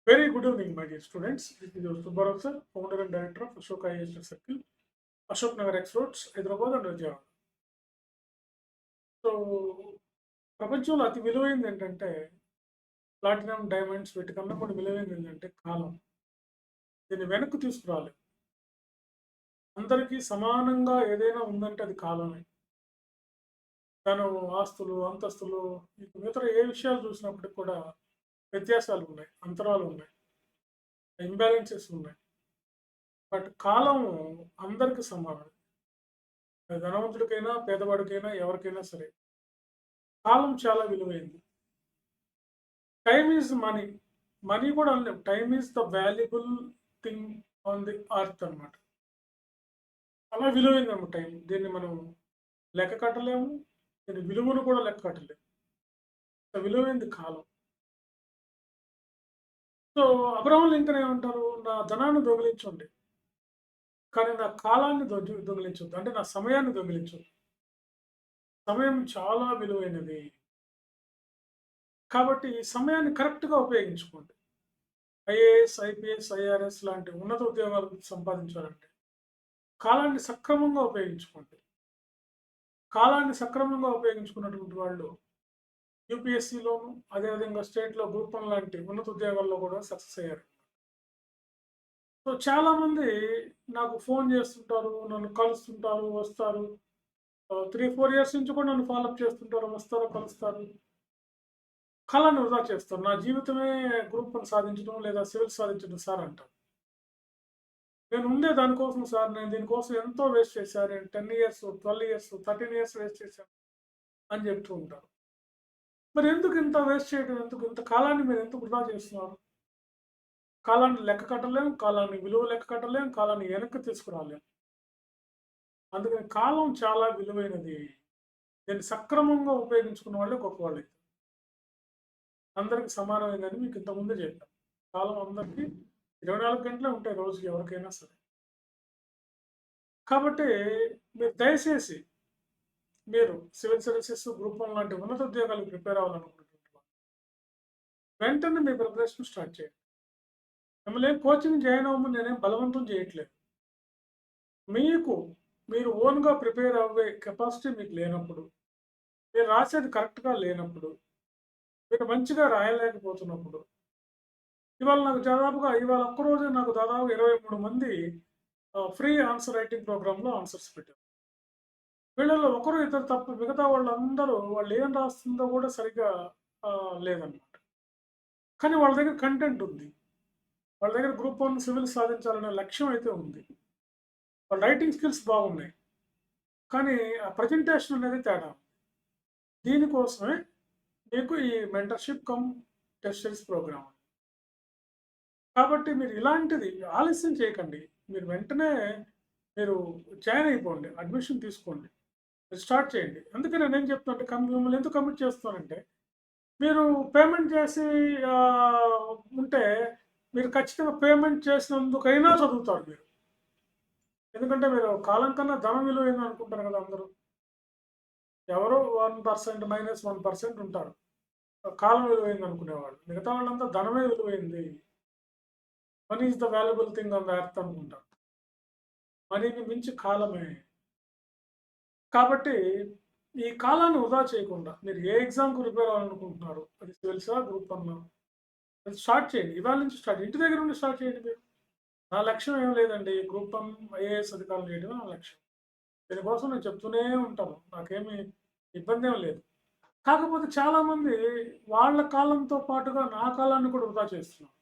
Very good evening, my dear students. This is your Subbarao sir, founder and director of Ashoka ISL Circle, Ashok Nagar X Roads, Hyderabad and Vijayawada. So ప్రపంచంలో అతి విలువైనది ఏంటంటే platinum, diamonds వీటికన్నా కూడా విలువైనది ఏంటంటే కాలం. దీన్ని వెనక్కి తీసుకురాలి. అందరికీ సమానంగా ఏదైనా ఉందంటే అది కాలమే. ధనం, ఆస్తులు, అంతస్తులు ఇతర ఏ విషయాలు చూసినప్పటికి కూడా వ్యత్యాసాలు ఉన్నాయి, అంతరాలు ఉన్నాయి, ఇంబ్యాలెన్సెస్ ఉన్నాయి. బట్ కాలం అందరికీ సమానం. ధనవంతుడికైనా పేదవాడికైనా ఎవరికైనా సరే కాలం చాలా విలువైంది. Time is money. మనీ కూడా అనలేం. Time is the valuable thing on the earth అనమాట. అలా విలువైందన్నమాట టైం. దీన్ని మనం లెక్క కట్టలేము. దీని విలువను కూడా లెక్క కట్టలేము. విలువైంది కాలం. సో అబ్రహం లింకన్ ఏమంటారు, నా ధనాన్ని దొంగిలించండి కానీ నా కాలాన్ని దొంగిలించొద్దు, అంటే నా సమయాన్ని దొంగిలించొద్దు. సమయం చాలా విలువైనది కాబట్టి ఈ సమయాన్ని కరెక్ట్గా ఉపయోగించుకోండి. ఐఏఎస్, ఐపీఎస్, ఐఆర్ఎస్ లాంటి ఉన్నత ఉద్యోగాలు సంపాదించాలంటే కాలాన్ని సక్రమంగా ఉపయోగించుకోండి. కాలాన్ని సక్రమంగా ఉపయోగించుకున్నటువంటి వాళ్ళు యూపీఎస్సీలోను అదేవిధంగా స్టేట్లో గ్రూప్ 1 లాంటి ఉన్నత ఉద్యోగాల్లో కూడా సక్సెస్ అయ్యారు. సో చాలామంది నాకు ఫోన్ చేస్తుంటారు, నన్ను కలుస్తుంటారు, వస్తారు. 3-4 ఇయర్స్ నుంచి కూడా నన్ను ఫాలోఅప్ చేస్తుంటారు, వస్తారు, కలుస్తారు. కళను వృధా చేస్తారు. నా జీవితమే గ్రూప్ 1 సాధించడం లేదా సివిల్ సాధించడం సార్ అంటారు. నేను ఉండే దానికోసం సార్, నేను దీనికోసం ఎంతో వేస్ట్ చేశాను, నేను 10 ఇయర్స్, 12 ఇయర్స్, 13 ఇయర్స్ వేస్ట్ చేశాను అని చెప్తూ ఉంటారు. మరి ఎందుకు ఇంత వేస్ట్ చేయడం, ఎందుకు ఇంత కాలాన్ని మీరు ఎందుకు వృధా చేస్తున్నారు? కాలాన్ని లెక్క కట్టలేం, కాలాన్ని విలువ లెక్క కట్టలేం, కాలాన్ని వెనక్కి తీసుకురాలేం. అందుకని కాలం చాలా విలువైనది. దీన్ని సక్రమంగా ఉపయోగించుకున్న వాళ్ళే గొప్పవాళ్ళు. అందరికి సమానమైందని మీకు ఇంతకుముందే చెప్పాను. కాలం అందరికీ 24 గంటలే ఉంటాయి రోజుకి, ఎవరికైనా సరే. కాబట్టి మీరు దయచేసి మీరు సివిల్ సర్వీసెస్, గ్రూప్ 1 లాంటి ఉన్నత ఉద్యోగాలకు ప్రిపేర్ అవ్వాలనుకుంటున్నారు వెంటనే మీ ప్రిపరేషన్ స్టార్ట్ చేయండి. మిమ్మల్ని కోచింగ్ జాయిన్ అవ్వమని నేనేం బలవంతం చేయట్లేదు. మీరు ఓన్గా ప్రిపేర్ అవ్వే కెపాసిటీ మీకు లేనప్పుడు, మీరు రాసేది కరెక్ట్గా లేనప్పుడు, మీరు మంచిగా రాయలేకపోతున్నప్పుడు, ఇవాళ ఒక్కరోజే నాకు దాదాపు 23 మంది ఫ్రీ ఆన్సర్ రైటింగ్ ప్రోగ్రాంలో ఆన్సర్స్ పెట్టారు. వీళ్ళలో ఒకరు ఇద్దరు తప్ప మిగతా వాళ్ళందరూ వాళ్ళు ఏం రాస్తుందో కూడా సరిగ్గా లేదన్నమాట. కానీ వాళ్ళ దగ్గర కంటెంట్ ఉంది. వాళ్ళ దగ్గర గ్రూప్ 1 సివిల్ సాధించాలనే లక్ష్యం అయితే ఉంది. వాళ్ళ రైటింగ్ స్కిల్స్ బాగున్నాయి. కానీ ఆ ప్రజెంటేషన్ అనేది తేడా. దీనికోసమే మీకు ఈ mentorship cum test series programme. కాబట్టి మీరు ఇలాంటిది ఆలస్యం చేయకండి. మీరు వెంటనే జాయిన్ అయిపోండి, అడ్మిషన్ తీసుకోండి, స్టార్ట్ చేయండి. అందుకే నేనేం చెప్తున్నా, మిమ్మల్ని ఎందుకు కమిట్ చేస్తానంటే మీరు పేమెంట్ చేసి ఉంటే మీరు ఖచ్చితంగా పేమెంట్ చేసినందుకైనా చదువుతారు మీరు. ఎందుకంటే మీరు కాలం కన్నా ధనం విలువైంది అనుకుంటారు కదా అందరూ. ఎవరో 1% -1% ఉంటారు కాలం విలువైంది అనుకునేవాళ్ళు. మిగతా వాళ్ళంతా ధనమే విలువైంది, money is the valuable thing on the earth అనుకుంటారు. మనీని మించి కాలమే. కాబట్టి ఈ కాలాన్ని వృధా చేయకుండా మీరు ఏ ఎగ్జామ్కి ప్రిపేర్ అవ్వాలనుకుంటున్నారు, అది సివిల్సా, గ్రూప్ 1, అది స్టార్ట్ చేయండి. ఇవాళ నుంచి స్టార్ట్, ఇంటి దగ్గర నుండి స్టార్ట్ చేయండి. మీరు నా లక్ష్యం ఏం లేదండి గ్రూప్ 1 ఐఏఎస్ అధికారులు చేయడమే నా లక్ష్యం. దీనికోసం నేను చెప్తూనే ఉంటాను, నాకేమీ ఇబ్బంది ఏం లేదు. కాకపోతే చాలామంది వాళ్ళ కాలంతో పాటుగా నా కాలాన్ని కూడా వృధా చేస్తున్నారు.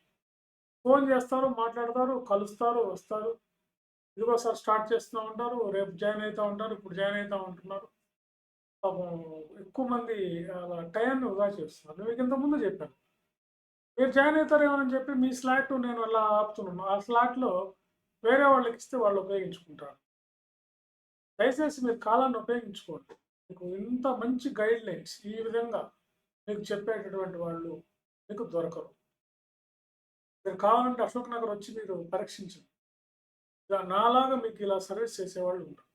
ఫోన్ చేస్తారు, మాట్లాడతారు, కలుస్తారు, వస్తారు, ఇదిగో సార్ స్టార్ట్ చేస్తూ ఉంటారు, రేపు జాయిన్ అవుతూ ఉంటారు, ఇప్పుడు జాయిన్ అవుతూ ఉంటున్నారు. పాపం ఎక్కువ మంది అలా టైంని వృధా చేస్తున్నారు. మీకు ఇంతకుముందు చెప్పాను, మీరు జాయిన్ అవుతారేమోనని చెప్పి మీ స్లాట్ నేను అలా ఆపుతున్నాను. ఆ స్లాట్లో వేరే వాళ్ళకి ఇస్తే వాళ్ళు ఉపయోగించుకుంటారు. దయచేసి మీరు కాలాన్ని ఉపయోగించుకోండి. మీకు ఇంత మంచి గైడ్ లైన్స్ ఈ విధంగా మీకు చెప్పేటటువంటి వాళ్ళు మీకు దొరకరు. మీరు కావాలంటే అశోక్ నగర్ వచ్చి మీరు పరీక్షించండి. ఇలా నాలాగా మీకు ఇలా సర్వీస్ చేసేవాళ్ళు ఉంటారు.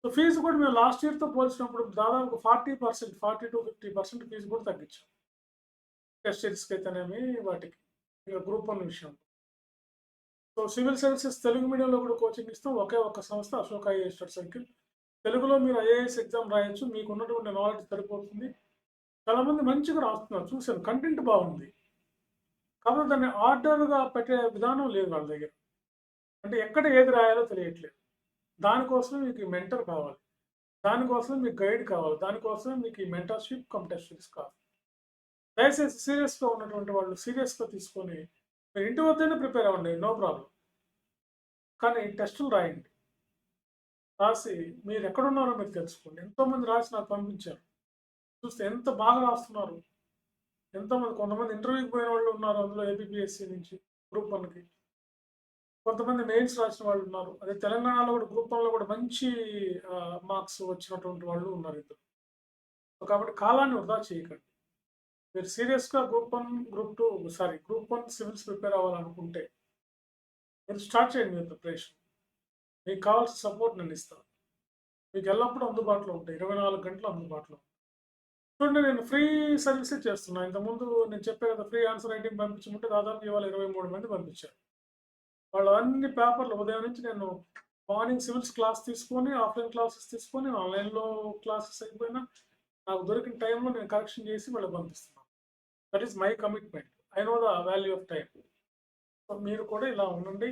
సో ఫీజు కూడా మేము లాస్ట్ ఇయర్తో పోల్చినప్పుడు దాదాపు 40%, 40 to 50% ఫీజు కూడా తగ్గించాం. టెస్ట్ సిరీస్కి అయితేనేమి వాటికి. ఇక గ్రూప్ 1 విషయం. సో సివిల్ సర్వీసెస్ తెలుగు మీడియంలో కూడా కోచింగ్ ఇస్తాం. ఒకే ఒక్క సంస్థ అశోక్ ఐఏఎస్ స్టడీ సర్కిల్. తెలుగులో మీరు ఐఏఎస్ ఎగ్జామ్ రాయొచ్చు. మీకు ఉన్నటువంటి నాలెడ్జ్ సరిపోతుంది. చాలామంది మంచిగా రాస్తున్నారు చూశాను. కంటెంట్ బాగుంది. కాకపోతే దాన్ని ఆర్డర్‌గా పెట్టే విధానం లేదు వాళ్ళ దగ్గర. అంటే ఎక్కడ ఏది రాయాలో తెలియట్లేదు. దానికోసమే మీకు ఈ మెంటర్ కావాలి. దానికోసమే మీకు గైడ్ కావాలి. దానికోసమే మీకు ఈ మెంటర్‌షిప్ కమ్ టెస్ట్ సిరీస్ కావాలి. దయచేసి సీరియస్‌గా ఉన్నటువంటి వాళ్ళు సీరియస్‌గా తీసుకొని మీరు ఇంటి వద్దనే ప్రిపేర్ అవ్వండి. No problem. కానీ టెస్టులు రాయండి. రాసి మీరు ఎక్కడున్నారో మీరు తెలుసుకోండి. ఎంతోమంది రాసి నాకు పంపించారు. చూస్తే ఎంత బాగా రాస్తున్నారు. ఎంతోమంది కొంతమంది ఇంటర్వ్యూకి పోయిన వాళ్ళు ఉన్నారు. అందులో ఏపీపీఎస్సీ నుంచి గ్రూప్ 1కి. కొంతమంది మెయిన్స్ రాసిన వాళ్ళు ఉన్నారు. అదే తెలంగాణలో కూడా గ్రూప్ 1లో కూడా మంచి మార్క్స్ వచ్చినటువంటి వాళ్ళు ఉన్నారు ఇద్దరు. సో కాబట్టి కాలాన్ని వృధా చేయకండి. మీరు సీరియస్‌గా గ్రూప్ 1, గ్రూప్ 1 సివిల్స్ ప్రిపేర్ అవ్వాలనుకుంటే మీరు స్టార్ట్ చేయండి మీ ప్రిపరేషన్. మీకు కావాల్సిన సపోర్ట్ నేను ఇస్తాను. మీకు ఎల్లప్పుడూ అందుబాటులో ఉంటాయి. 24 గంటలు అందుబాటులో. చూడండి నేను ఫ్రీ సర్వీసే చేస్తున్నా. ఇంతకుముందు నేను చెప్పా కదా ఫ్రీ ఆన్సర్ రైటింగ్ పంపించమంటే దాదాపు ఇవాళ 23 మంది పంపించారు. వాళ్ళు అన్ని పేపర్లు ఉదయం నుంచి నేను మార్నింగ్ సివిల్స్ క్లాస్ తీసుకొని, ఆఫ్లైన్ క్లాసెస్ తీసుకొని, ఆన్‌లైన్‌లో క్లాసెస్ అయిపోయినా నాకు దొరికిన టైంలో నేను కరెక్షన్ చేసి వాళ్ళకి పంపిస్తున్నాను. That is my commitment. I know the value of time. So మీరు కూడా ఇలా ఉండండి.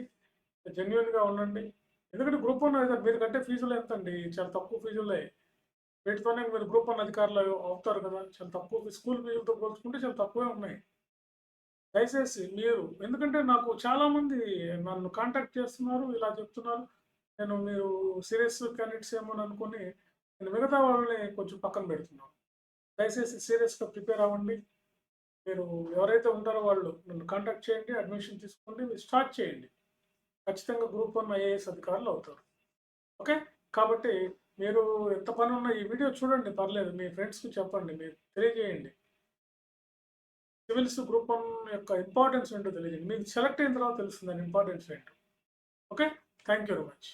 జెన్యూన్‌గా ఉండండి. ఎందుకంటే గ్రూప్ 1 అయితే మీరు కట్టే ఫీజులు ఎంతండి? చాలా తక్కువ ఫీజులే. వీటితోనే మీరు గ్రూప్ 1 అధికారులు అవుతారు కదా! చాలా తక్కువ స్కూల్ ఫీజులతో పోల్చుకుంటే చాలా తక్కువే ఉన్నాయి. దయచేసి మీరు ఎందుకంటే నాకు చాలామంది నన్ను కాంటాక్ట్ చేస్తున్నారు. ఇలా చెప్తున్నారు. మీరు సీరియస్ క్యాండిడేట్స్ ఏమో అని అనుకోని నేను మిగతా వాళ్ళని కొంచెం పక్కన పెడుతున్నాను. దయచేసి సీరియస్‌గా ప్రిపేర్ అవ్వండి. మీరు ఎవరైతే ఉంటారో వాళ్ళు నన్ను కాంటాక్ట్ చేయండి. అడ్మిషన్ తీసుకోండి. మీరు స్టార్ట్ చేయండి. ఖచ్చితంగా గ్రూప్ 1 ఐఏఎస్ అధికారులు అవుతారు. ఓకే. కాబట్టి మీరు ఎంత పనున్నా ఈ వీడియో చూడండి పర్లేదు. మీ ఫ్రెండ్స్‌కి చెప్పండి. మీరు తెలియజేయండి. సివిల్స్ గ్రూప్ 1 యొక్క ఇంపార్టెన్స్ ఏంటో తెలియజేయండి. మీకు సెలెక్ట్ అయిన తర్వాత తెలుస్తుంది దాని ఇంపార్టెన్స్ ఏంటో. Okay. Thank you very much.